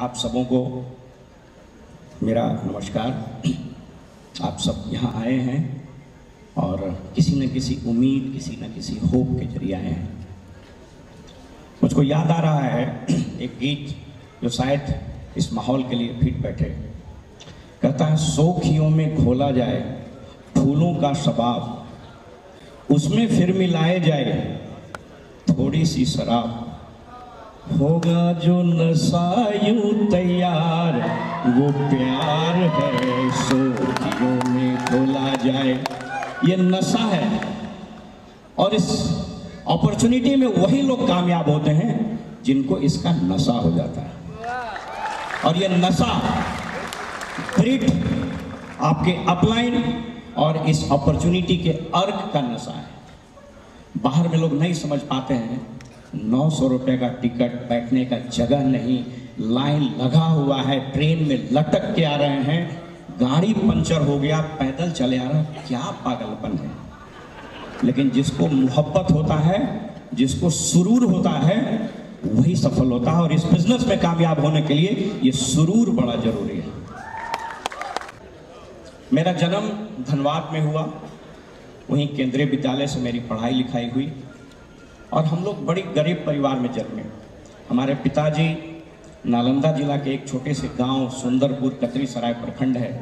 आप सबों को मेरा नमस्कार। आप सब यहाँ आए हैं और किसी न किसी उम्मीद, किसी न किसी होप के जरिए आए हैं। मुझको याद आ रहा है एक गीत जो शायद इस माहौल के लिए फिट बैठे। कहता है, सोखियों में घोला जाए फूलों का शबाब, उसमें फिर मिलाए जाए थोड़ी सी शराब, होगा जो नशा यूं तैयार वो प्यार है, सोखियों में घोला जाए। ये नशा है और इस अपॉर्चुनिटी में वही लोग कामयाब होते हैं जिनको इसका नशा हो जाता है। और ये नशा ब्रीड आपके अपलाइन और इस अपॉर्चुनिटी के अर्क का नशा है। बाहर में लोग नहीं समझ पाते हैं, 900 रुपए का टिकट, बैठने का जगह नहीं, लाइन लगा हुआ है, ट्रेन में लटक के आ रहे हैं, गाड़ी पंचर हो गया, पैदल चले आ रहे हैं, क्या पागलपन है। लेकिन जिसको मोहब्बत होता है, जिसको सुरूर होता है, वही सफल होता है। और इस बिजनेस में कामयाब होने के लिए ये सुरूर बड़ा जरूरी है। मेरा जन्म धनबाद में हुआ, वहीं केंद्रीय विद्यालय से मेरी पढ़ाई लिखाई हुई और हम लोग बड़ी गरीब परिवार में जन्मे। हमारे पिताजी नालंदा जिला के एक छोटे से गांव सुंदरपुर कतरी सराय प्रखंड है,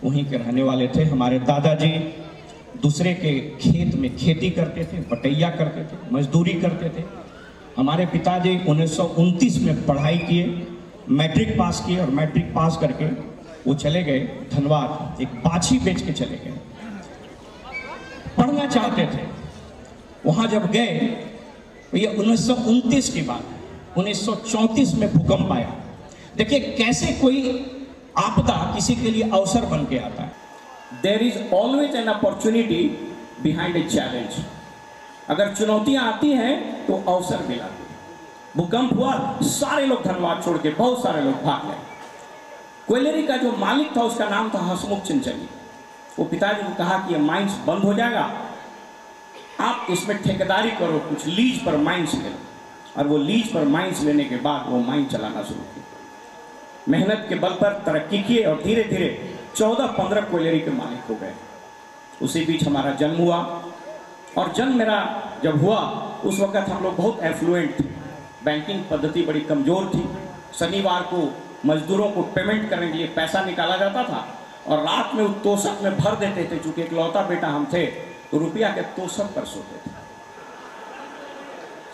वहीं के रहने वाले थे। हमारे दादाजी दूसरे के खेत में खेती करते थे, बटैया करते थे, मजदूरी करते थे। हमारे पिताजी 1929 में पढ़ाई किए, मैट्रिक पास किए और मैट्रिक पास करके वो चले गए धनबाद, एक बाछी बेच के चले गए। पढ़ना चाहते थे। वहाँ जब गए तो ये 1929 की बात है, 1934 में भूकंप आया। देखिए कैसे कोई आपदा किसी के लिए अवसर बन के आता है। There is always an opportunity behind a challenge. अगर चुनौतियां आती हैं तो अवसर मिला। भूकंप हुआ, सारे लोग धनबाद छोड़ के, बहुत सारे लोग भाग गए। क्वेलरी का जो मालिक था उसका नाम था हसमुख चिंचली। वो पिताजी ने कहा कि ये माइंस बंद हो जाएगा, आप इसमें ठेकेदारी करो, कुछ लीज पर माइंस ले लो। और वो लीज पर माइंस लेने के बाद वो माइन चलाना शुरू किया। मेहनत के बल पर तरक्की किए और धीरे धीरे 14-15 क्वेलरी के मालिक हो गए। उसी बीच हमारा जन्म हुआ और जन्म मेरा जब हुआ उस वक्त हम लोग बहुत एफ्लुएंट थे। बैंकिंग पद्धति बड़ी कमज़ोर थी। शनिवार को मजदूरों को पेमेंट करने के लिए पैसा निकाला जाता था और रात में उस तोशक में भर देते थे। चूंकि इकलौता बेटा हम थे तो रुपया के तोशक पर सोते थे।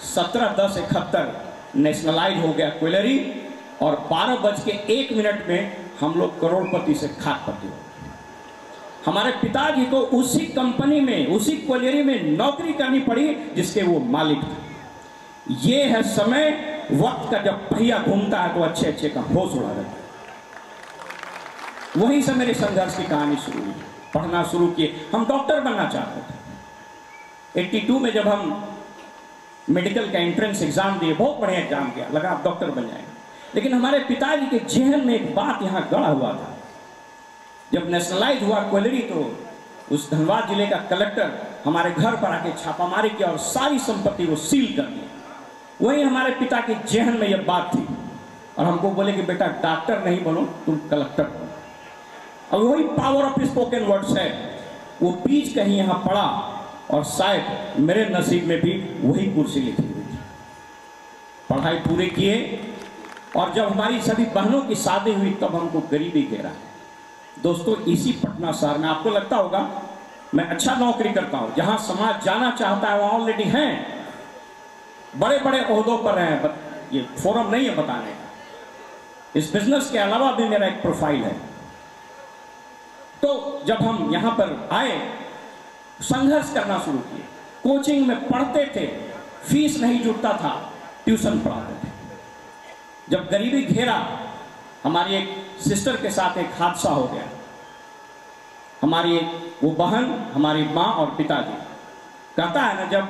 17-10-71 नेशनलाइज हो गया क्वेलरी और 12:01 में हम लोग करोड़पति से खाकपति हो गए। हमारे पिताजी को उसी कंपनी में, उसी क्वेलरी में नौकरी करनी पड़ी जिसके वो मालिक थे। ये है समय, वक्त का जब पहिया घूमता है तो अच्छे अच्छे का होश उड़ा देता है। वहीं से मेरे संघर्ष की कहानी शुरू हुई। पढ़ना शुरू किए, हम डॉक्टर बनना चाहते थे। 82 में जब हम मेडिकल का एंट्रेंस एग्जाम दिए, बहुत बढ़िया एग्जाम किया, लगा आप डॉक्टर बन जाएंगे। लेकिन हमारे पिताजी के जहन में एक बात यहाँ गड़ा हुआ था। जब नेशनलाइज हुआ क्वेलरी तो उस धनबाद जिले का कलेक्टर हमारे घर पर आके छापामारी किया और सारी संपत्ति को सील कर दिया। वही हमारे पिता के जहन में यह बात थी और हमको बोले कि बेटा डॉक्टर नहीं बनो, तुम कलेक्टर बनो। और वही पावर ऑफ स्पोकन वर्ड्स है, वो बीज कहीं यहाँ पड़ा और शायद मेरे नसीब में भी वही कुर्सी लिखी हुई थी। पढ़ाई पूरी किए और जब हमारी सभी बहनों की शादी हुई तब हमको गरीबी घेरा। दोस्तों, इसी पटना शहर में आपको लगता होगा मैं अच्छा नौकरी करता हूँ, जहाँ समाज जाना चाहता है वहाँ ऑलरेडी हैं, बड़े बड़े ओहदों पर हैं। ये फोरम नहीं है बताने का। इस बिजनेस के अलावा भी मेरा एक प्रोफाइल है। तो जब हम यहाँ पर आए, संघर्ष करना शुरू किए। कोचिंग में पढ़ते थे, फीस नहीं जुटता था, ट्यूशन पढ़ाते थे। जब गरीबी घेरा, हमारी एक सिस्टर के साथ एक हादसा हो गया। हमारी एक वो बहन, हमारी माँ और पिताजी, कहता है ना जब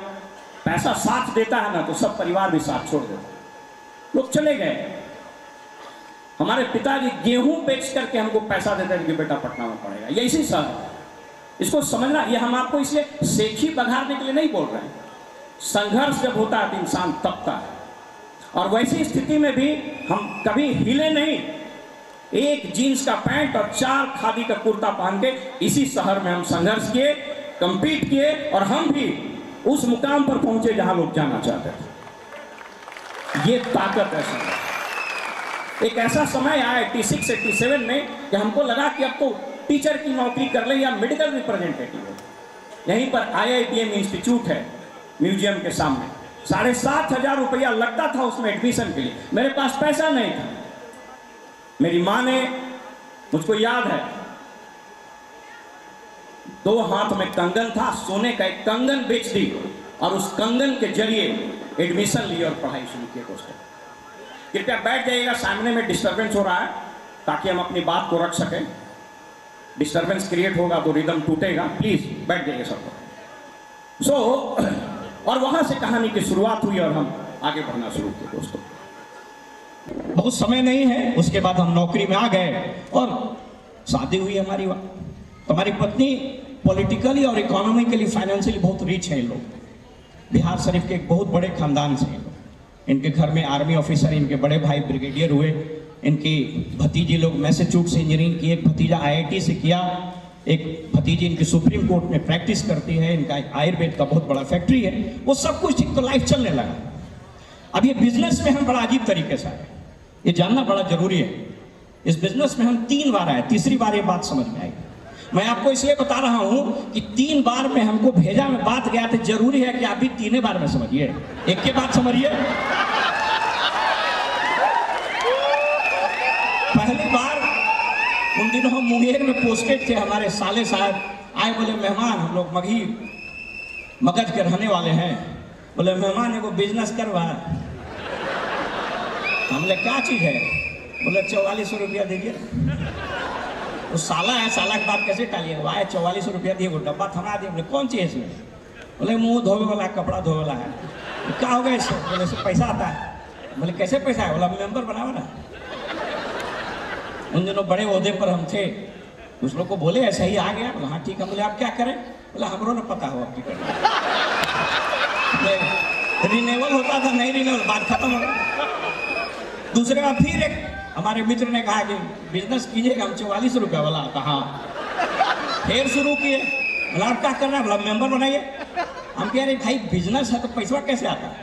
पैसा साथ देता है ना तो सब परिवार भी साथ छोड़ देता है। लोग चले गए। हमारे पिताजी गेहूं बेच करके हमको पैसा देते थे कि बेटा पटना में पड़ेगा। ये इसी शहर, इसको समझना। ये हम आपको इसलिए सेखी बघारने के लिए नहीं बोल रहे हैं। संघर्ष जब होता है तो इंसान तपता है। और वैसी स्थिति में भी हम कभी हिले नहीं। एक जीन्स का पैंट और 4 खादी का कुर्ता पहन के इसी शहर में हम संघर्ष किए, कंपीट किए और हम भी उस मुकाम पर पहुंचे जहां लोग जाना चाहते थे। ये ताकत है संघर्ष। एक ऐसा समय आया 86, 87 में कि हमको लगा कि अब तो टीचर की नौकरी कर ले या मेडिकल रिप्रेजेंटेटिव हो। यहीं पर IIBM इंस्टीट्यूट है म्यूजियम के सामने, 7,500 रुपया लगता था उसमें एडमिशन के लिए। मेरे पास पैसा नहीं था। मेरी माँ ने, मुझको याद है, 2 हाथ में कंगन था, सोने का एक कंगन बेच दी और उस कंगन के जरिए एडमिशन ली और पढ़ाई शुरू की। दोस्तों कृपया बैठ जाइएगा, सामने में डिस्टरबेंस हो रहा है ताकि हम अपनी बात को रख सकें। डिस्टरबेंस क्रिएट होगा तो रिदम टूटेगा, प्लीज बैठ जाइए सबको। और वहां से कहानी की शुरुआत हुई और हम आगे बढ़ना शुरू किए। दोस्तों बहुत समय नहीं है, उसके बाद हम नौकरी में आ गए और शादी हुई हमारी। हमारी पत्नी पॉलिटिकली और इकोनॉमिकली फाइनेंशियली बहुत रिच है। लोग बिहार शरीफ के एक बहुत बड़े खानदान से हैं। इनके घर में आर्मी ऑफिसर, इनके बड़े भाई ब्रिगेडियर हुए, इनकी भतीजी लोग मैसेच्यूसेट्स से इंजीनियरिंग की, एक भतीजा IIT से किया, एक भतीजी इनकी सुप्रीम कोर्ट में प्रैक्टिस करती है, इनका आयुर्वेद का बहुत बड़ा फैक्ट्री है। वो सब कुछ ठीक तो लाइफ चलने लगा। अब ये बिजनेस में हम बड़ा अजीब तरीके से आए, ये जानना बड़ा जरूरी है। इस बिजनेस में हम 3 बार आए, तीसरी बार ये बात समझ में आई। मैं आपको इसलिए बता रहा हूं कि 3 बार में हमको भेजा में बात गया था, जरूरी है कि आप भी 3 बार में समझिए, एक के बाद समझिए। पहली बार उन दिनों हम मुंगेर में पोस्टेड थे, हमारे साले साहब आए, बोले मेहमान, हम लोग मगध के रहने वाले हैं, बोले मेहमान एगो बिजनेस करवा। हमने क्या चीज है? बोले 4400 रुपया दीजिए। वो साला है, साला की बात कैसे टालिएगा? आए 4400 रुपया दिए, वो डब्बा थमा दिए। बोले कौन चीज है इसमें? बोले मुंह धोने वाला, कपड़ा धोने वाला है। तो क्या हो गया इससे? बोले इससे पैसा आता है। बोले कैसे पैसा है? बोला मेंबर बनाओ ना। उन दिनों बड़े ओहदे पर हम थे, उस लोग को बोले ऐसा ही आ गया। बोला हाँ ठीक है। बोले आप क्या करें? बोला हमरो ना पता हो आपकी करें। रिन्यूअल होता था, नहीं रिन्यूअल, बात खत्म हो गई। दूसरे बार फिर एक हमारे मित्र ने कहा कि बिजनेस कीजिएगा, हम 4400 रुपया। बोला कहा। फिर शुरू किए। बोला आप क्या करना है? बोला मेंबर बनाइए। हम कह रहे भाई बिजनेस है तो पैसा कैसे आता है?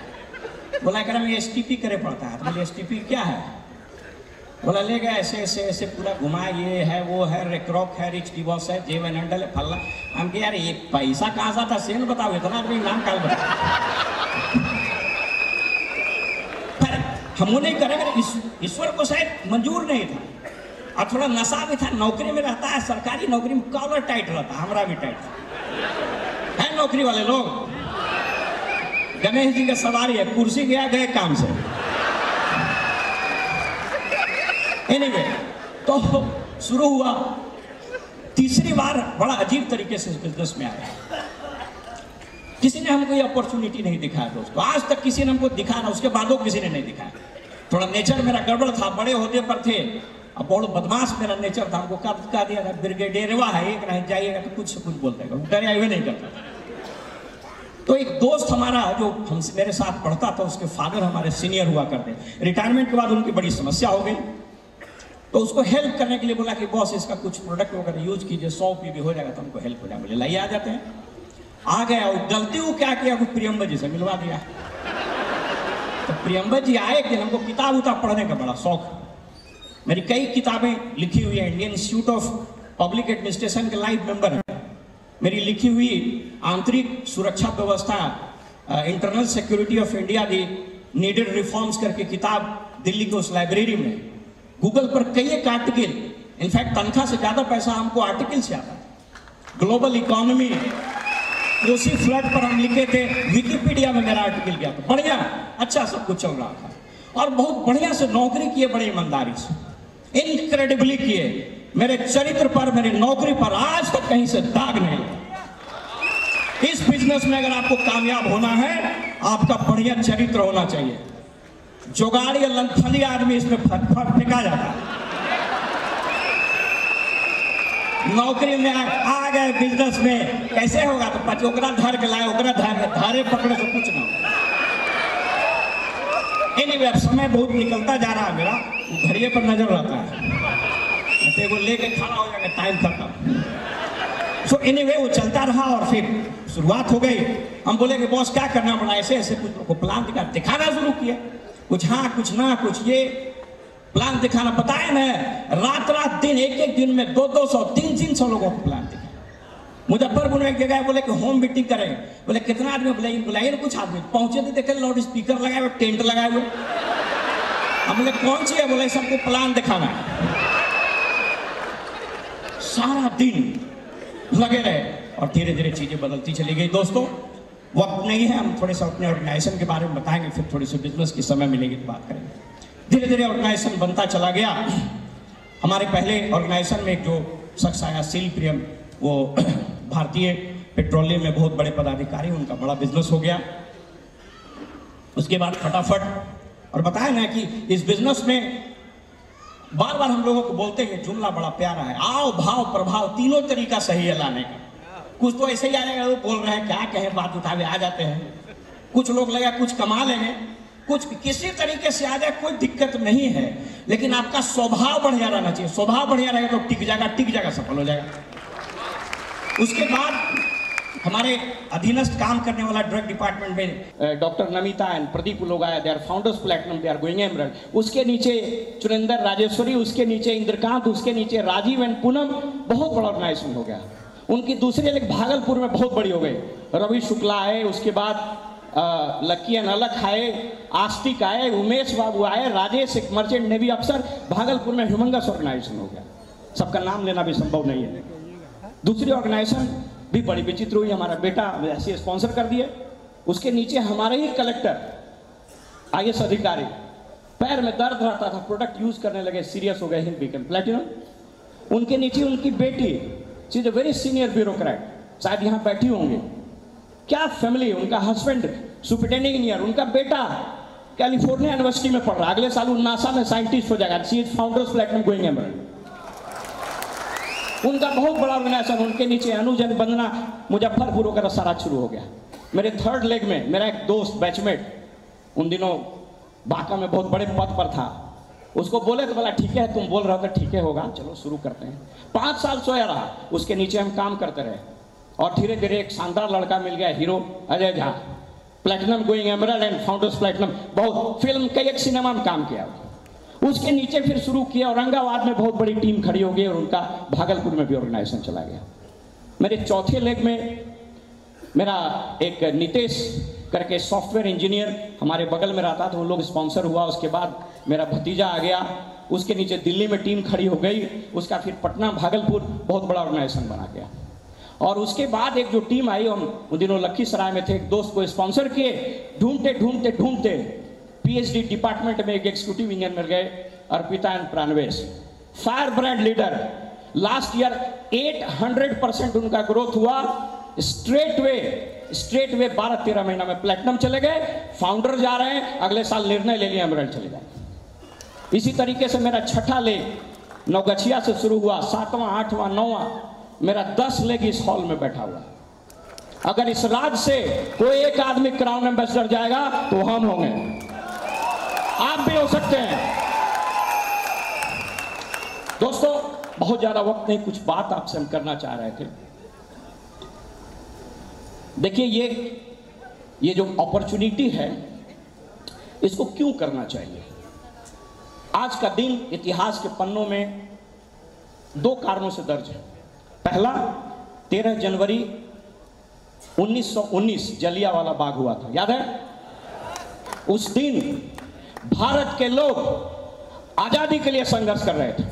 बोला कह रहा STP करे पड़ता है। तो बोले STP क्या है? बोला ले गया, ऐसे ऐसे ऐसे पूरा घुमा, ये है वो है, रेक्रॉक है, रिच डिवोर्स है, जेवन हैंडल है, फल्ला। हम कह यार ये पैसा कहाँ से आता? सेल बताओ, इतना आदमी नाम काल बताओ। हम वो नहीं करेंगे, ईश्वर को शायद मंजूर नहीं था और थोड़ा नशा भी था। नौकरी में रहता है, सरकारी नौकरी में कॉलर टाइट रहता है, हमारा भी टाइट है। नौकरी वाले लोग गणेश जी का सवारी है, कुर्सी गया गए काम से। एनीवे, तो शुरू हुआ। तीसरी बार बड़ा अजीब तरीके से बिजनेस में आया। किसी ने हमको ये अपॉर्चुनिटी नहीं दिखाया दोस्तों, आज तक किसी ने हमको दिखाया, उसके बादों किसी ने नहीं दिखाया। थोड़ा नेचर मेरा गड़बड़ था, बड़े होते पर थे, अब बहुत बदमाश मेरा नेचर था। हमको कब कहा दिया था ब्रिगेडियरवा है, एक नहीं जाइएगा तो कुछ से कुछ बोल देगा, डरे हुए नहीं करता। तो एक दोस्त हमारा जो हमसे मेरे साथ पढ़ता था, उसके फादर हमारे सीनियर हुआ करते। रिटायरमेंट के बाद उनकी बड़ी समस्या हो गई, तो उसको हेल्प करने के लिए बोला कि बॉस इसका कुछ प्रोडक्ट वगैरह यूज कीजिए, 100 भी हो जाएगा तो हमको हेल्प हो जाएगा। बोले लाइए, आ जाते हैं। आ गया, और गलती वो क्या किया, प्रियंबर जी से मिलवा दिया। तो प्रियंबर जी आए कि हमको किताब उताब पढ़ने का बड़ा शौक। मेरी कई किताबें लिखी हुई है, Indian institute of public administration के लाइव मेंबर है। मेरी लिखी हुई आंतरिक सुरक्षा व्यवस्था, internal security of India the needed reforms करके किताब दिल्ली के उस लाइब्रेरी में। गूगल पर कई एक आर्टिकल, इनफैक्ट तनख्वाह से ज्यादा पैसा हमको आर्टिकल से आता। ग्लोबल इकोनॉमी, कोसी फ्लड पर हम लिखे थे, विकिपीडिया में मेरा आर्टिकल गया था। बढ़िया, अच्छा सब कुछ चल रहा था और बहुत बढ़िया से नौकरी किए, बड़ी ईमानदारी से, इनक्रेडिबली किए। मेरे चरित्र पर, मेरी नौकरी पर आज तक कहीं से दाग नहीं। इस बिजनेस में अगर आपको कामयाब होना है, आपका बढ़िया चरित्र होना चाहिए। जुगाड़ी या लंथली आदमी इसमें फेंका जाता है। नौकरी में आ गए, बिजनेस में कैसे होगा? तो पचोकरा धर के लाए, ओकरा धारे पकड़े से कुछ ना हो। एनीवे, अब समय बहुत निकलता जा रहा है मेरा, घड़िए पर नजर रहता है, वो लेके खड़ा हो जाएगा, टाइम खत्म। सो एनीवे वो चलता रहा और फिर शुरुआत हो गई। हम बोले कि बॉस क्या करना पड़ा, ऐसे ऐसे कुछ लोगों को प्लान दिखाना शुरू किया, कुछ हाँ कुछ ना कुछ ये प्लान दिखाना। बताए ना, रात दिन एक दिन में 200 300 लोगों को प्लान दिखा। मुजफ्फरपुर में एक जगह बोले कि होम मीटिंग करेंगे, बोले कितना आदमी, बुलाइए ना कुछ आदमी। पहुंचे तो देखे लाउड स्पीकर लगाए हुए, टेंट लगाए हुए। हम बोले कौन सी है, बोले सबको प्लान दिखाना है। सारा दिन लगे रहे और धीरे धीरे चीजें बदलती चली गई। दोस्तों, वक्त नहीं है, हम थोड़े सा अपने ऑर्गेनाइजेशन के बारे में बताएंगे, फिर थोड़ी सी बिजनेस की समय मिलेगी तो बात करेंगे। धीरे धीरे ऑर्गेनाइजेशन बनता चला गया। हमारे पहले ऑर्गेनाइजेशन में एक जो शख्स आया, सील प्रियम, वो भारतीय पेट्रोलियम में बहुत बड़े पदाधिकारी, उनका बड़ा बिजनेस हो गया। उसके बाद फटाफट, और बताया ना कि इस बिजनेस में बार बार हम लोगों को बोलते हैं, जुमला बड़ा प्यारा है, आओ भाव प्रभाव तीनों तरीका सही है लाने का। कुछ तो ऐसे ही आ जाएगा, वो बोल रहे हैं क्या कहे, बात उठावे आ जाते हैं। कुछ लोग लगा कुछ कमा लेंगे, कुछ किसी तरीके से आ जाए, कोई दिक्कत नहीं है, लेकिन आपका स्वभाव बढ़िया रहना चाहिए। स्वभाव बढ़िया रहेगा तो टिक जाएगा, सफल हो जाएगा। उसके बाद हमारे अधीनस्थ काम करने वाला ड्रग डिपार्टमेंट में डॉक्टर नमिता एंड प्रदीप लोग आए, they are founders platinum, they are going emerald. उसके नीचे चुरिंदर राजेश्वरी, उसके नीचे इंद्रकांत, उसके नीचे राजीव एंड पूनम, बहुत बड़ा ऑर्गेनाइजेशन हो गया। उनकी दूसरी अलग भागलपुर में बहुत बड़ी हो गई, रवि शुक्ला आए, उसके बाद लक्की एंड अलख आए, आस्तिक आए, उमेश बाबू आए, राजेश एक मर्चेंट नेवी अफसर। भागलपुर में ह्यूमंगस ऑर्गेनाइजेशन हो गया, सबका नाम लेना भी संभव नहीं है। दूसरी ऑर्गेनाइजेशन भी बड़ी विचित्र हुई, हमारा बेटा ऐसे स्पॉन्सर कर दिए। उसके नीचे हमारे ही कलेक्टर, IAS अधिकारी, पैर में दर्द रहता था, प्रोडक्ट यूज करने लगे, सीरियस हो गए, ही बिकम प्लैटिनम। उनके नीचे उनकी बेटी, she is a very senior bureaucrat, शायद यहाँ बैठी होंगे, क्या फैमिली, उनका हस्बैंड सुपरिटेंडिंग इंजीनियर, उनका बेटा कैलिफोर्निया यूनिवर्सिटी में पढ़ रहा, अगले साल वो नासा में साइंटिस्ट हो जाएगा। She is founders platinum going emerald. उनका बहुत बड़ा ऑर्गेनाइजेशन। उनके नीचे अनुजन वंदना, मुजफ्फरपुर का सारा शुरू हो गया। मेरे थर्ड लेग में मेरा एक दोस्त बैचमेट, उन दिनों बांका में बहुत बड़े पद पर था, उसको बोले तो बोला ठीक है, तुम बोल रहे हो तो ठीक है होगा, चलो शुरू करते हैं। 5 साल सोया रहा, उसके नीचे हम काम करते रहे और धीरे धीरे एक शानदार लड़का मिल गया, hero Ajay Jha, platinum going emerald and founders platinum, बहुत फिल्म कई एक सिनेमा में काम किया। उसके नीचे फिर शुरू किया, औरंगाबाद में बहुत बड़ी टीम खड़ी हो गई और उनका भागलपुर में भी ऑर्गेनाइजेशन चला गया। मेरे चौथे लेग में मेरा एक नितेश करके सॉफ्टवेयर इंजीनियर हमारे बगल में रहता था, उन लोग स्पॉन्सर हुआ। उसके बाद मेरा भतीजा आ गया, उसके नीचे दिल्ली में टीम खड़ी हो गई, उसका फिर पटना भागलपुर बहुत बड़ा ऑर्गेनाइजेशन बना गया। और उसके बाद एक जो टीम आई, हम उन दिनों लखीसराय में थे, एक दोस्त को स्पॉन्सर किए, ढूंढते PhD डिपार्टमेंट में एक एग्जीक्यूटिव इंजीनियर मिल गए, Arpita and Pranavesh, fire brand leader. Last year 800% उनका ग्रोथ हुआ, स्ट्रेट वे 12-13 महीना में प्लैटिनम चले गए, फाउंडर जा रहे हैं, अगले साल निर्णय ले लिया एमरल्ड चले जाए। इसी तरीके से मेरा छठा लेग नवगछिया से शुरू हुआ, 7वां 8वां 9वां, मेरा 10 लेग इस हॉल में बैठा हुआ। अगर इस राज्य से कोई एक आदमी क्राउन एम्बेसडर जाएगा तो हम होंगे, आप भी हो सकते हैं। दोस्तों, बहुत ज्यादा वक्त नहीं, कुछ बात आपसे हम करना चाह रहे थे। देखिए, ये जो अपॉर्चुनिटी है, इसको क्यों करना चाहिए। आज का दिन इतिहास के पन्नों में 2 कारणों से दर्ज है। पहला, 13 जनवरी 1919 जलियांवाला बाग हुआ था, याद है? उस दिन भारत के लोग आजादी के लिए संघर्ष कर रहे थे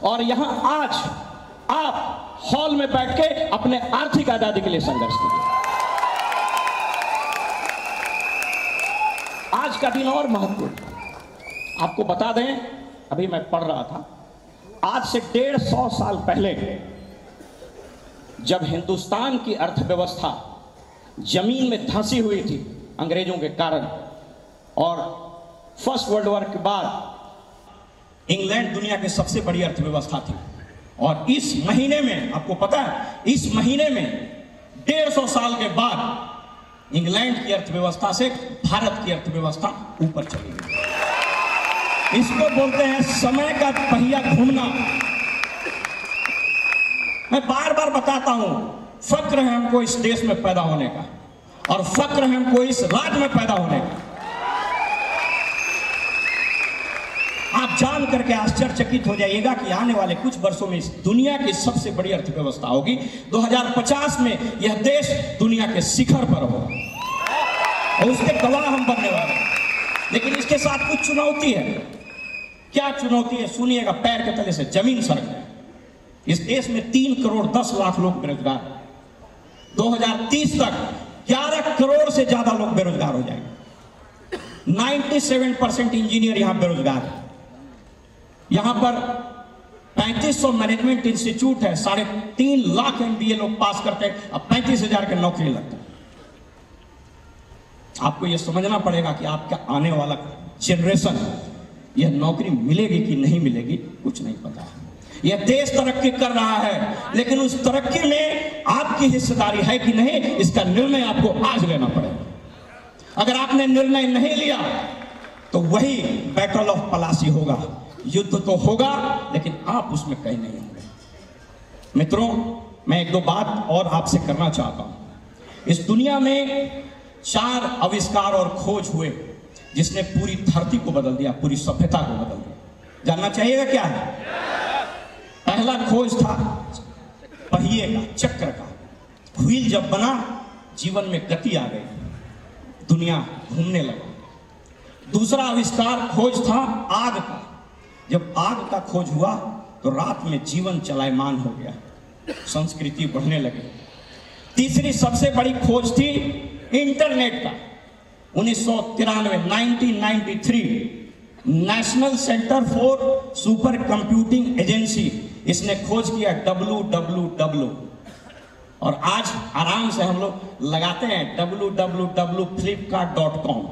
और यहां आज आप हॉल में बैठ के अपने आर्थिक आजादी के लिए संघर्ष कर रहे हैं। आज का दिन और महत्वपूर्ण, आपको बता दें, अभी मैं पढ़ रहा था, आज से 150 साल पहले जब हिंदुस्तान की अर्थव्यवस्था जमीन में धंसी हुई थी अंग्रेजों के कारण, और फर्स्ट वर्ल्ड वॉर के बाद इंग्लैंड दुनिया की सबसे बड़ी अर्थव्यवस्था थी, और इस महीने में, आपको पता है, इस महीने में 150 साल के बाद इंग्लैंड की अर्थव्यवस्था से भारत की अर्थव्यवस्था ऊपर चली गई। इसको बोलते हैं समय का पहिया घूमना। मैं बार बार बताता हूं, फक्र है हमको इस देश में पैदा होने का, और फक्र है हमको इस राज्य में पैदा होने का। आप जान करके आश्चर्यचकित हो जाइएगा कि आने वाले कुछ वर्षों में इस दुनिया की सबसे बड़ी अर्थव्यवस्था होगी। 2050 में यह देश दुनिया के शिखर पर होगा और उसके गवाह हम बनने वाले हैं। लेकिन इसके साथ कुछ चुनौती है। क्या चुनौती है? सुनिएगा, पैर के तले से जमीन सरक जाए। इस देश में 3 करोड़ 10 लाख लोग बेरोजगार हैं। 2030 तक 11 करोड़ से ज्यादा लोग बेरोजगार हो जाएंगे। 97% इंजीनियर यहां बेरोजगार है। यहां पर 3500 मैनेजमेंट इंस्टीट्यूट है, 3.5 लाख MBA लोग पास करते हैं, अब 35,000 के नौकरी लगता है। आपको यह समझना पड़ेगा कि आपका आने वाला जनरेशन यह नौकरी मिलेगी कि नहीं मिलेगी कुछ नहीं पता है। यह देश तरक्की कर रहा है, लेकिन उस तरक्की में आपकी हिस्सेदारी है कि नहीं, इसका निर्णय आपको आज लेना पड़ेगा। अगर आपने निर्णय नहीं लिया तो वही बैटल ऑफ पलासी होगा। युद्ध तो होगा, लेकिन आप उसमें कहीं नहीं होंगे। मित्रों, मैं 1-2 बात और आपसे करना चाहता हूं। इस दुनिया में 4 आविष्कार और खोज हुए जिसने पूरी धरती को बदल दिया, पूरी सभ्यता को बदल दिया। जानना चाहिएगा क्या है? पहला खोज था पहिए का, चक्र का। व्हील जब बना, जीवन में गति आ गई, दुनिया घूमने लगी। दूसरा आविष्कार खोज था आग का। जब आग का खोज हुआ तो रात में जीवन चलायमान हो गया, संस्कृति बढ़ने लगी। तीसरी सबसे बड़ी खोज थी इंटरनेट का। 1993 national centre for super computing agency, इसने खोज किया www। और आज आराम से हम लोग लगाते हैं www.flipkart.com।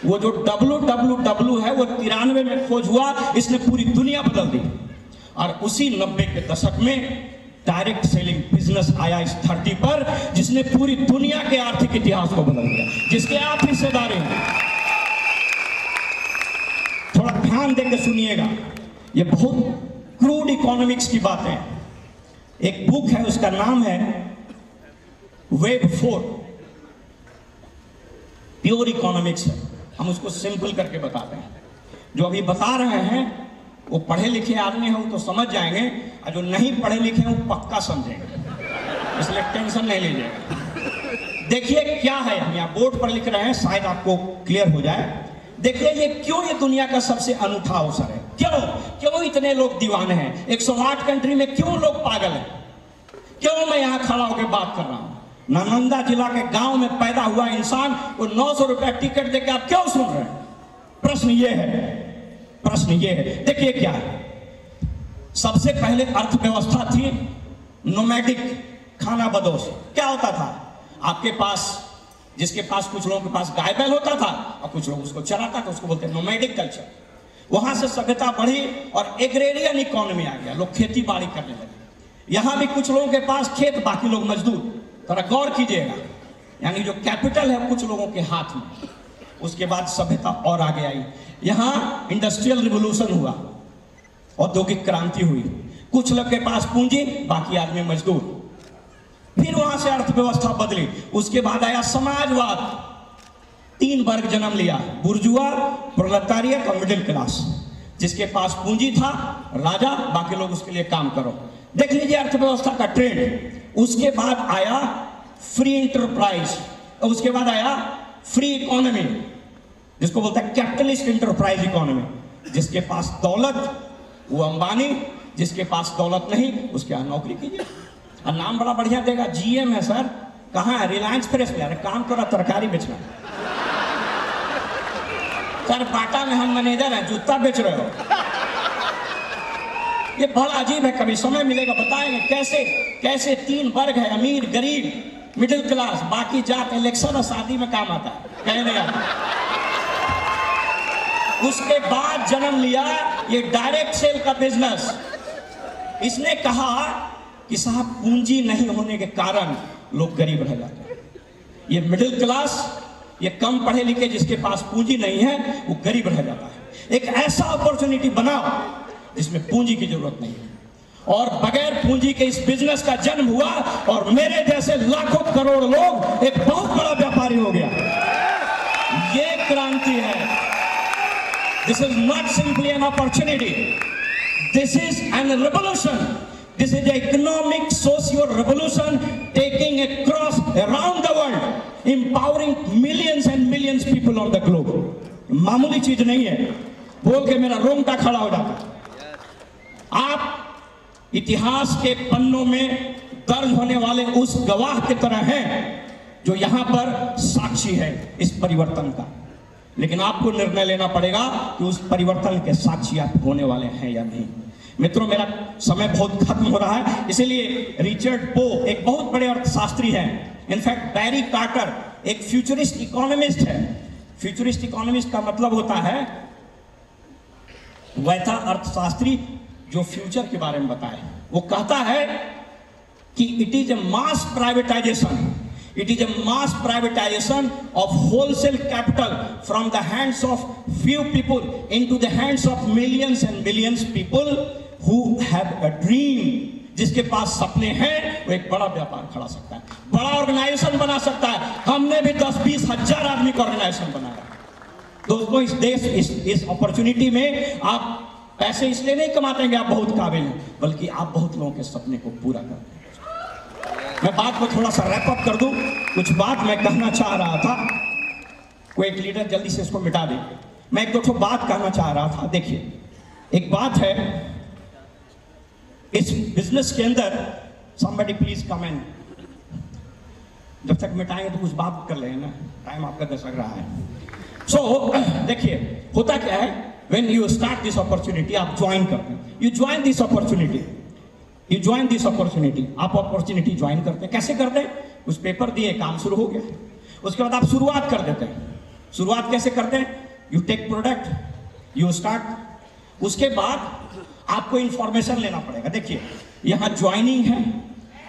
वो जो www है वो 93 में खोज हुआ, इसने पूरी दुनिया बदल दी। और उसी 90 के दशक में डायरेक्ट सेलिंग बिजनेस आया इस धरती पर, जिसने पूरी दुनिया के आर्थिक इतिहास को बदल दिया, जिसके आप हिस्सेदार हैं। थोड़ा ध्यान देकर सुनिएगा, ये बहुत क्रूड इकोनॉमिक्स की बातें हैं। एक बुक है, उसका नाम है वेब 4, प्योर इकोनॉमिक्स है। हम उसको सिंपल करके बताते हैं। जो अभी बता रहे हैं वो पढ़े लिखे आदमी हैं, वो तो समझ जाएंगे, और जो नहीं पढ़े लिखे हैं वो पक्का समझेंगे, इसलिए टेंशन नहीं लीजिएगा। देखिए क्या है, हम यहाँ बोर्ड पर लिख रहे हैं, शायद आपको क्लियर हो जाए। देखिए ये क्यों ये दुनिया का सबसे अनूठा अवसर है। क्यों इतने लोग दीवाने हैं। 108 कंट्री में क्यों लोग पागल हैं। क्यों मैं यहाँ खड़ा होकर बात कर रहा हूँ। नालंदा जिला के गांव में पैदा हुआ इंसान को 900 रुपया टिकट देकर आप क्यों सुन रहे हैं? प्रश्न ये है। देखिए क्या है, सबसे पहले अर्थव्यवस्था थी नोमैडिक, खाना बदोश। क्या होता था, आपके पास, जिसके पास, कुछ लोगों के पास गाय बैल होता था और कुछ लोग उसको चराता था, उसको बोलते हैं नोमैडिक कल्चर। वहां से सभ्यता बढ़ी और एग्रेरियन इकोनॉमी आ गया, लोग खेती बाड़ी करने लगे। यहां भी कुछ लोगों के पास खेत, बाकी लोग मजदूर। थोड़ा गौर कीजिएगा, यानी जो कैपिटल है कुछ लोगों के हाथ में। उसके बाद सभ्यता और आगे आई। यहां इंडस्ट्रियल रिवॉल्यूशन हुआ, औद्योगिक क्रांति हुई। कुछ लोग के पास पूंजी, बाकी आदमी मजदूर। फिर वहां से अर्थव्यवस्था बदली। उसके बाद आया समाजवाद। 3 वर्ग जन्म लिया, बुर्जुआ, प्रोलेटारिएट और मिडिल क्लास। जिसके पास पूंजी था राजा, बाकी लोग उसके लिए काम करो। देख लीजिए अर्थव्यवस्था का ट्रेंड। उसके बाद आया फ्री इंटरप्राइज, और उसके बाद आया फ्री इकोनॉमी, जिसको बोलता है कैपिटलिस्ट इंटरप्राइज इकोनॉमी। जिसके पास दौलत वो अंबानी, जिसके पास दौलत नहीं उसके यहाँ नौकरी कीजिए। और नाम बड़ा बढ़िया देगा, GM है सर। कहाँ है? रिलायंस फ्रेश में। अरे काम करो, तरकारी बेचना। सर बाटा में हम मैनेजर हैं, जूता बेच रहे हो। ये बड़ा अजीब है, कभी समय मिलेगा बताएंगे कैसे 3 वर्ग है, अमीर, गरीब, मिडिल क्लास, बाकी जात इलेक्शन और शादी में काम आता है, कहीं नहीं आता। उसके बाद जन्म लिया ये डायरेक्ट सेल का बिजनेस। इसने कहा कि साहब पूंजी नहीं होने के कारण लोग गरीब रह जाते हैं। ये मिडिल क्लास ये कम पढ़े लिखे जिसके पास पूंजी नहीं है वो गरीब रह जाता है। एक ऐसा अपॉर्चुनिटी बनाओ जिसमें पूंजी की जरूरत नहीं है, और बगैर पूंजी के इस बिजनेस का जन्म हुआ और मेरे जैसे लाखों करोड़ लोग एक बहुत बड़ा व्यापारी हो गया। ये क्रांति है। This is not simply an opportunity, this is an revolution. This is an economic, socio-revolution taking across around the world, empowering millions and millions people on the globe. मामूली चीज नहीं है, बोल के मेरा रोंगटा खड़ा हो जाता। आप इतिहास के पन्नों में दर्ज होने वाले उस गवाह की तरह हैं जो यहां पर साक्षी है इस परिवर्तन का, लेकिन आपको निर्णय लेना पड़ेगा कि उस परिवर्तन के साक्षी आप होने वाले हैं या नहीं। मित्रों, मेरा समय बहुत खत्म हो रहा है, इसलिए रिचर्ड पो एक बहुत बड़े अर्थशास्त्री हैं। इनफैक्ट बैरी कार्टर एक फ्यूचरिस्ट इकोनॉमिस्ट है। फ्यूचरिस्ट इकोनॉमिस्ट का मतलब होता है वैसा अर्थशास्त्री जो फ्यूचर के बारे में बताए। वो कहता है कि it is a mass privatisation, it is a mass privatization of wholesale capital from the hands of few people into the hands of millions and millions people who have a dream। जिसके पास सपने हैं वो एक बड़ा व्यापार खड़ा सकता है, बड़ा ऑर्गेनाइजेशन बना सकता है। हमने भी 10-20 हजार आदमी का ऑर्गेनाइजेशन बनाया। दोस्तों, इस देश इस अपॉर्चुनिटी में आप पैसे इसलिए नहीं कमाते हैं कि आप बहुत काबिल हैं, बल्कि आप बहुत लोगों के सपने को पूरा करते हैं। मैं बात को थोड़ा सा रैप अप कर दूं। कुछ बात मैं कहना चाह रहा था, कोई एक लीडर जल्दी से इसको मिटा दे। मैं एक दो बात कहना चाह रहा था। देखिए, एक बात है इस बिजनेस के अंदर, somebody please come in। जब तक मिटाएंगे तो कुछ बात कर लेना, टाइम आपका दशक रहा है। सो देखिए, होता क्या है, when you start this opportunity, आप ज्वाइन करते हैं, you join this opportunity, you join this opportunity। आप अपॉर्चुनिटी ज्वाइन करते हैं। कैसे करते हैं? उस पेपर दिए, काम शुरू हो गया, उसके बाद आप शुरुआत कर देते हैं। शुरुआत कैसे करते हैं? You tech product, you start. उसके बाद आपको इंफॉर्मेशन लेना पड़ेगा। देखिए, यहाँ ज्वाइनिंग है,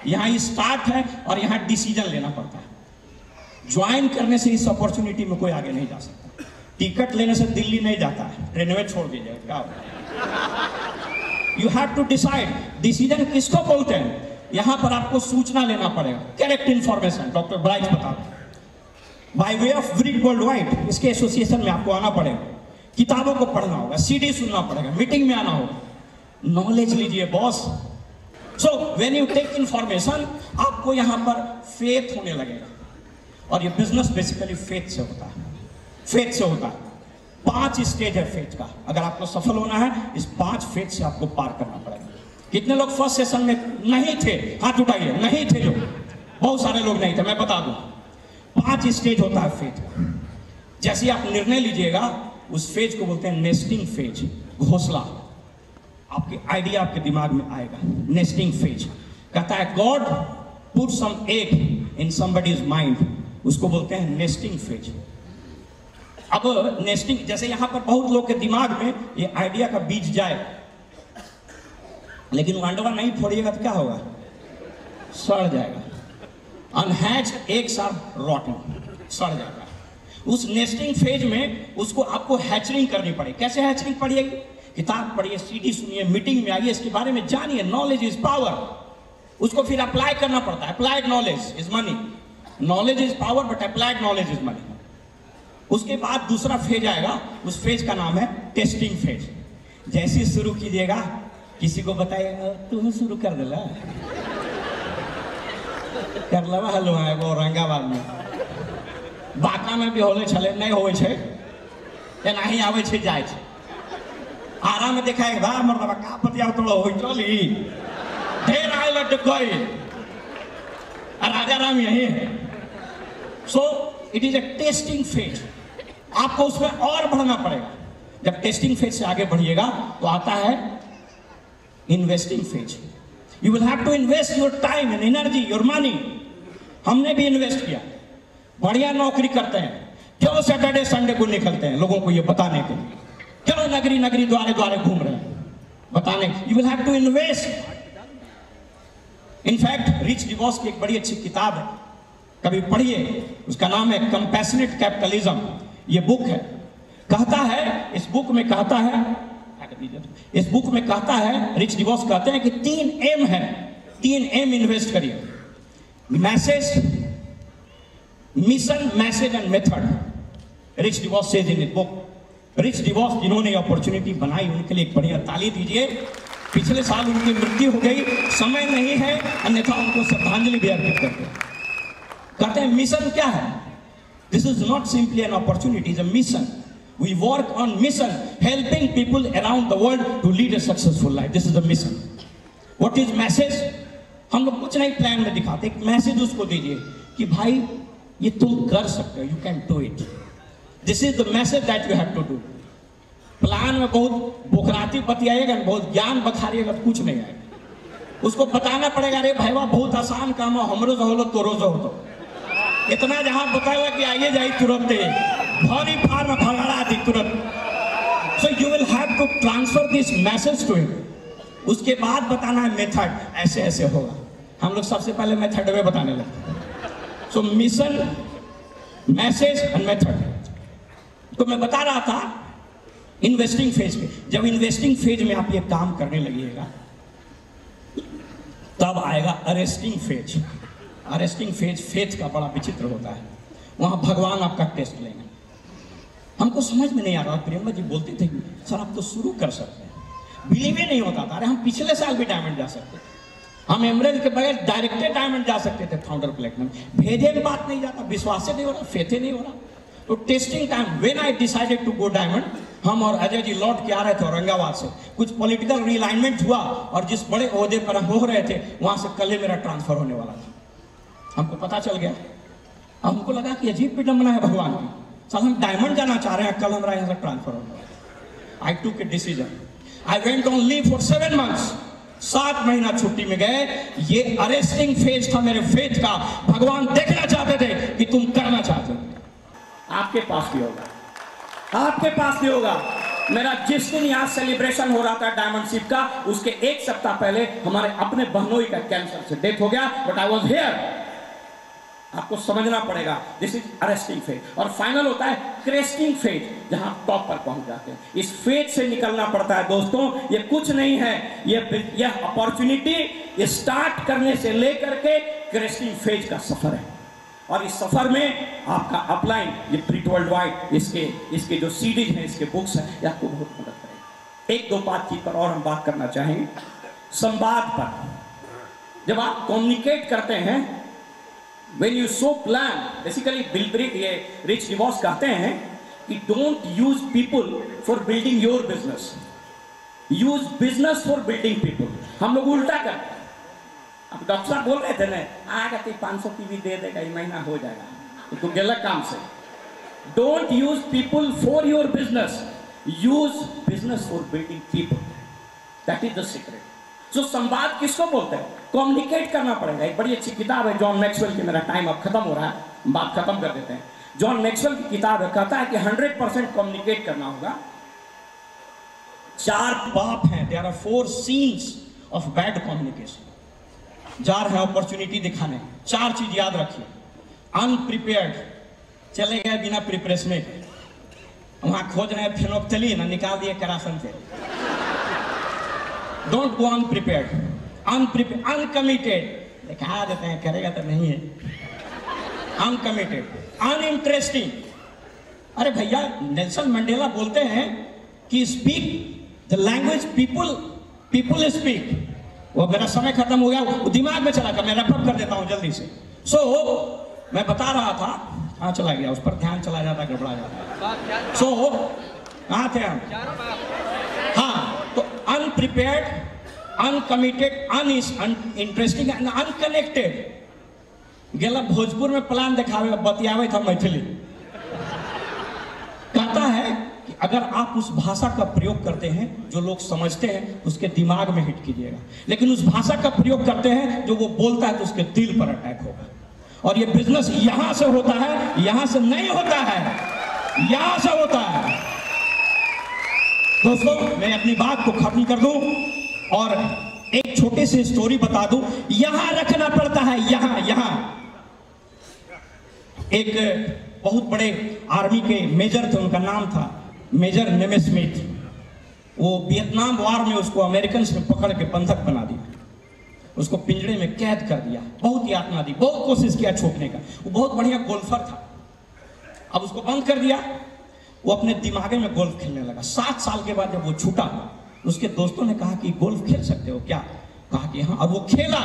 यहाँ स्टार्ट है और यहाँ डिसीजन लेना पड़ता है। ज्वाइन करने से इस अपॉर्चुनिटी में कोई आगे नहीं जा सकता। टिकट लेने से दिल्ली नहीं जाता है, ट्रेन में छोड़ दीजिए, क्या होगा? You have to decide. Decision किसको बोलते हैं? यहां पर आपको सूचना लेना पड़ेगा, करेक्ट इंफॉर्मेशन। डॉक्टर ब्राइट बता by way of brick world wide, इसके एसोसिएशन में आपको आना पड़ेगा, किताबों को पढ़ना होगा, सीडी सुनना पड़ेगा, मीटिंग में आना होगा। नॉलेज लीजिए boss. So when you take information, आपको यहां पर फेथ होने लगेगा, और ये बिजनेस बेसिकली फेथ से होता है। फेथ से होता है। 5 स्टेज है फेथ का। अगर आपको सफल होना है, इस 5 फेथ से आपको पार करना पड़ेगा। कितने लोग फर्स्ट सेशन में नहीं थे? हाथ उठाइए। नहीं थे जो, बहुत सारे लोग नहीं थे। मैं बता दूं, 5 स्टेज होता है फेथ का। जैसे आप निर्णय लीजिएगा, उस फेज को बोलते हैं नेस्टिंग फेज, घोंसला। आपके आइडिया आपके दिमाग में आएगा। नेस्टिंग फेज कहता है God put some egg in somebody's mind, उसको बोलते हैं नेस्टिंग फेज। अब नेस्टिंग, जैसे यहां पर बहुत लोग के दिमाग में ये आइडिया का बीज जाए, लेकिन अंडवा नहीं फोड़िएगा तो क्या होगा? सड़ जाएगा। अनहैच्ड एग्स आर रॉटन, सड़ जाएगा। उस नेस्टिंग फेज में उसको आपको हैचरिंग करनी पड़ेगी। कैसे हैचरिंग पड़ेगी? किताब पढ़िए, सीडी सुनिए, मीटिंग में आइए, इसके बारे में जानिए। Knowledge is power. उसको फिर अप्लाई करना पड़ता है। Applied knowledge is money. Knowledge is power but applied knowledge is money. उसके बाद दूसरा फेज आएगा, उस फेज का नाम है टेस्टिंग फेज। जैसे शुरू कीजिएगा, किसी को बताइएगा, तुम शुरू कर देला कर लवा हलो है वो औरंगाबाद में, बांका में भी होले छले, नहीं होवे छे, नहीं आवे छे, जाए छे। आराम में देखा है, वाह मर्दबा का पतिया तोड़ो होई चली, ढेर आए लट गई, राजा राम यही है। So it is a testing phase. आपको उसमें और बढ़ना पड़ेगा। जब टेस्टिंग फेज से आगे बढ़िएगा तो आता है investing phase. You will have to invest your time and energy, your money. हमने भी इन्वेस्ट किया, बढ़िया नौकरी करते हैं, क्यों सैटरडे संडे को निकलते हैं लोगों को ये बताने के लिए, क्यों नगरी नगरी द्वारे द्वारे घूम रहे हैं बताने। You will have to invest. In fact rich divorce की एक बड़ी अच्छी किताब है, कभी पढ़िए, उसका नाम है कंपैशनेट कैपिटलिज्म। ये बुक है। कहता है, इस बुक में कहता है, रिच डिवॉस कहते हैं कि 3 एम है, 3 एम इन्वेस्ट करिए, message, mission, message and method. Rich DeVos says in book. Rich DeVos जिन्होंने अपॉर्चुनिटी बनाई, उनके लिए एक बढ़िया ताली दीजिए। पिछले साल उनकी मृत्यु हो गई, समय नहीं है, अन्यथा उनको श्रद्धांजलि भी अर्पित करते हैं। कहते हैं मिशन क्या है? This is not simply an opportunity, is a mission. We work on mission, helping people around the world to lead a successful life. This is the mission. What is message? हम लोग कुछ नहीं plan में दिखाते, एक message उसको दीजिए कि भाई ये तुम कर सकते हो, you can do it. This is the message that you have to do. Plan में बहुत बुकराती बतियाएगा, बहुत ज्ञान बखारिएगा तो कुछ नहीं आएगा। उसको बताना पड़ेगा, अरे भाईवा बहुत आसान काम है, हमरो जो हो तो रोज हो तो इतना जहां बताएगा कि आइए जाइए तुरंत भारी फार्म फगड़ा दी तुरंत। So you will have to transfer this message to him. उसके बाद बताना है मेथड, ऐसे ऐसे होगा। हम लोग सबसे पहले मेथड में बताने लगते हैं। So mission, message and method. तो मैं बता रहा था इन्वेस्टिंग फेज में, जब इन्वेस्टिंग फेज में आप ये काम करने लगिएगा तब आएगा arresting phase. Arresting phase faith का बड़ा विचित्र होता है। वहां भगवान आपका टेस्ट लेंगे। हमको समझ में नहीं आ रहा, प्रियंका जी बोलते थे सर आप तो शुरू कर सकते हैं, बिलीव ही नहीं होता था। अरे हम पिछले साल भी डायमंड जा सकते थे, हम एमरेज के बगैर डायरेक्ट डायमंड जा सकते थे, फाउंडर प्लेटिनम। भेजे की बात नहीं जाता, विश्वास से नहीं हो रहा, फेथ नहीं हो रहा। तो testing time when I decided to go diamond, हम और अजय जी लौट के आ रहे थे औरंगाबाद से, कुछ पॉलिटिकल रिलाइनमेंट हुआ और जिस बड़े ओहदे पर हम हो रहे थे वहां से कल ही मेरा ट्रांसफर होने वाला था। हमको पता चल गया, हमको लगा कि अजीब विडंबना है भगवान की, साल हम डायमंड जाना चाह रहे हैं, कल हमारा यहाँ से ट्रांसफर होने वाला। आई टूक a decision, I went on leave for 7 months, 7 महीना छुट्टी में गए। ये अरेस्टिंग फेज था मेरे फेथ का। भगवान देखना चाहते थे कि तुम करना चाहते हो। आपके पास भी होगा, आपके पास भी होगा। मेरा जिस दिन यहाँ सेलिब्रेशन हो रहा था डायमंडशिप का, उसके 1 सप्ताह पहले हमारे अपने बहनोई का कैंसर से डेथ हो गया, बट आई वॉज हियर। आपको समझना पड़ेगा, दिस इज अरेस्टिंग फेज। और फाइनल होता है क्रेस्टिंग फेज, जहां टॉप पर पहुंच जाते हैं। इस फेज से निकलना पड़ता है दोस्तों। ये कुछ नहीं है, ये अपॉर्चुनिटी स्टार्ट करने से लेकर के क्रेस्टिंग फेज का सफर है। और इस सफर में आपका अपलाइन, ये प्रिंट वर्ल्ड वाइड, इसके जो सीडीज हैं, इसके बुक्स हैं, ये आपको बहुत मदद करेगा। 1-2 बातचीत पर और हम बात करना चाहेंगे, संवाद पर। जब आप कम्युनिकेट करते हैं, when you so plan, basically ये रिच डिवॉस कहते हैं कि don't use people for building your business, use business for building people। हम लोग उल्टा करते हैं। अब डॉक्टर साहब बोल रहे थे ना, आएगा तो 500 पीवी दे देगा, ये महीना हो जाएगा, तो गलत काम से। Don't use people for your business, use business for building people. That is the secret. So संवाद किसको बोलते हैं? कम्युनिकेट करना पड़ेगा। एक बड़ी अच्छी किताब है जॉन मैक्सवेल की, मेरा टाइम अब खत्म हो रहा है, बात खत्म कर देते हैं। जॉन मैक्सवेल की किताब है, कहता है कि 100% कम्युनिकेट करना होगा। 4 पाप हैं, there are 4 sins of bad communication. जार है अपॉर्चुनिटी दिखाने, 4 चीज याद रखिए। अनप्रिपेयर्ड, चले गए बिना प्रिपरेशन के, वहां खोज रहे फेनोप्थलीन, निकाल दिए केरासन से। Don't go अनप्रिपेयर्ड। अनकमिटेड, दिखा देते हैं, करेगा तो नहीं है। Uncommitted, uninteresting. अरे भैया, नेल्सन मंडेला बोलते हैं कि speak the language people speak. वो मेरा समय खत्म हो गया, वो दिमाग में चला कर, मैं रैप अप कर देता हूं जल्दी से। मैं बता रहा था, कहाँ चला गया, उस पर ध्यान चला जाता, गड़बड़ा जाता। कहाँ थे हम? हाँ, तो अनप्रिपेयर्ड, अनकमिटेड, अनइंटरेस्टिंग एंड अनकनेक्टेड। गेला भोजपुर में प्लान दिखावे, बतियावे था मैथिली। कहता है कि अगर आप उस भाषा का प्रयोग करते हैं जो लोग समझते हैं, उसके दिमाग में हिट कीजिएगा। लेकिन उस भाषा का प्रयोग करते हैं जो वो बोलता है, तो उसके दिल पर अटैक होगा। और ये बिजनेस यहां से होता है, यहां से नहीं होता है, यहां से होता है। दोस्तों, मैं अपनी बात को खत्म कर दूं और एक छोटी सी स्टोरी बता दूं। यहां रखना पड़ता है, यहां एक बहुत बड़े आर्मी के मेजर थे, उनका नाम था मेजर नेमेस्मिथ। वो वियतनाम वॉर में उसको अमेरिकन ने पकड़ के बंधक बना दिया, उसको पिंजड़े में कैद कर दिया, बहुत यातना दी, बहुत कोशिश किया छूटने का। वो बहुत बढ़िया गोल्फर था, अब उसको बंद कर दिया। वो अपने दिमागे में गोल्फ खेलने लगा। 7 साल के बाद जब वो छूटा, उसके दोस्तों ने कहा कि गोल्फ खेल सकते हो क्या? कहा कि हाँ। और वो खेला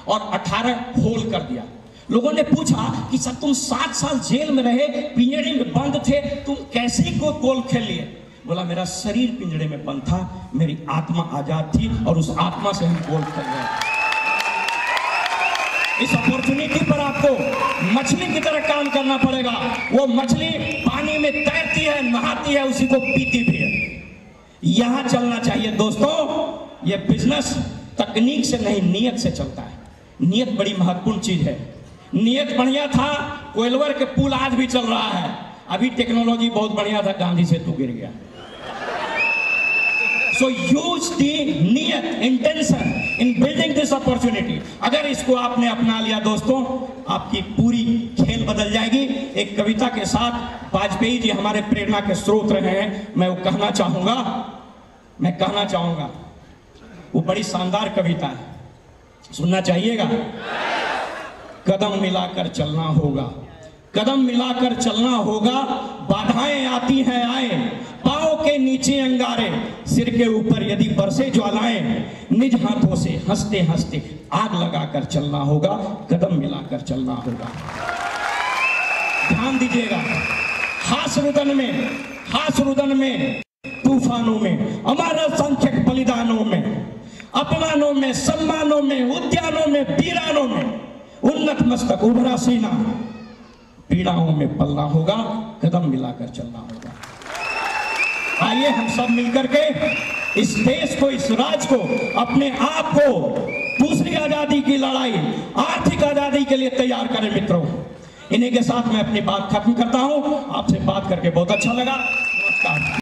और 18 होल कर दिया। लोगों ने पूछा कि सर तुम 7 साल जेल में रहे, पिंजड़े में बंद थे, तुम कैसे गोल्फ खेल लिए? बोला मेरा शरीर पिंजड़े में बंद था, मेरी आत्मा आजाद थी और उस आत्मा से हम गोल्फ खेल रहे। इस अपॉर्चुनिटी पर आपको मछली की तरह काम करना पड़ेगा। वो मछली पानी में तैरती है, नहाती है, उसी को पीती भी है। यहां चलना चाहिए दोस्तों। ये बिजनेस तकनीक से नहीं, नियत से चलता है। नियत बड़ी महत्वपूर्ण चीज है। नियत बढ़िया था, कोयलवर के पुल आज भी चल रहा है। अभी टेक्नोलॉजी बहुत बढ़िया था, गांधी सेतु गिर गया। So use the नियत, intention in building this opportunity। अगर इसको आपने अपना लिया दोस्तों, आपकी पूरी खेल बदल जाएगी। एक कविता के साथ वाजपेयी जी हमारे प्रेरणा के स्रोत रहे हैं, मैं वो कहना चाहूंगा। वो बड़ी शानदार कविता है, सुनना चाहिएगा। कदम मिलाकर चलना होगा, कदम मिलाकर चलना होगा, बाधाएं आती हैं आए, पांव के नीचे अंगारे, सिर के ऊपर यदि बरसे ज्वालाएं, निज हाथों से हंसते हंसते आग लगाकर चलना होगा, कदम मिलाकर चलना होगा। ध्यान दीजिएगा, हास रुदन में, तूफानों में, अमर असंख्यक बलिदानों में, अपमानों में, सम्मानों में, उद्यानों में, वीरानों में, उन्नत मस्तक उभरा सीना, पीड़ाओं में पलना होगा, कदम मिलाकर चलना होगा। आइए हम सब मिलकर के इस देश को, इस राज्य को, अपने आप को दूसरी आजादी की लड़ाई, आर्थिक आजादी के लिए तैयार करें मित्रों। इन्हीं के साथ मैं अपनी बात खत्म करता हूं। आपसे बात करके बहुत अच्छा लगा। नमस्कार।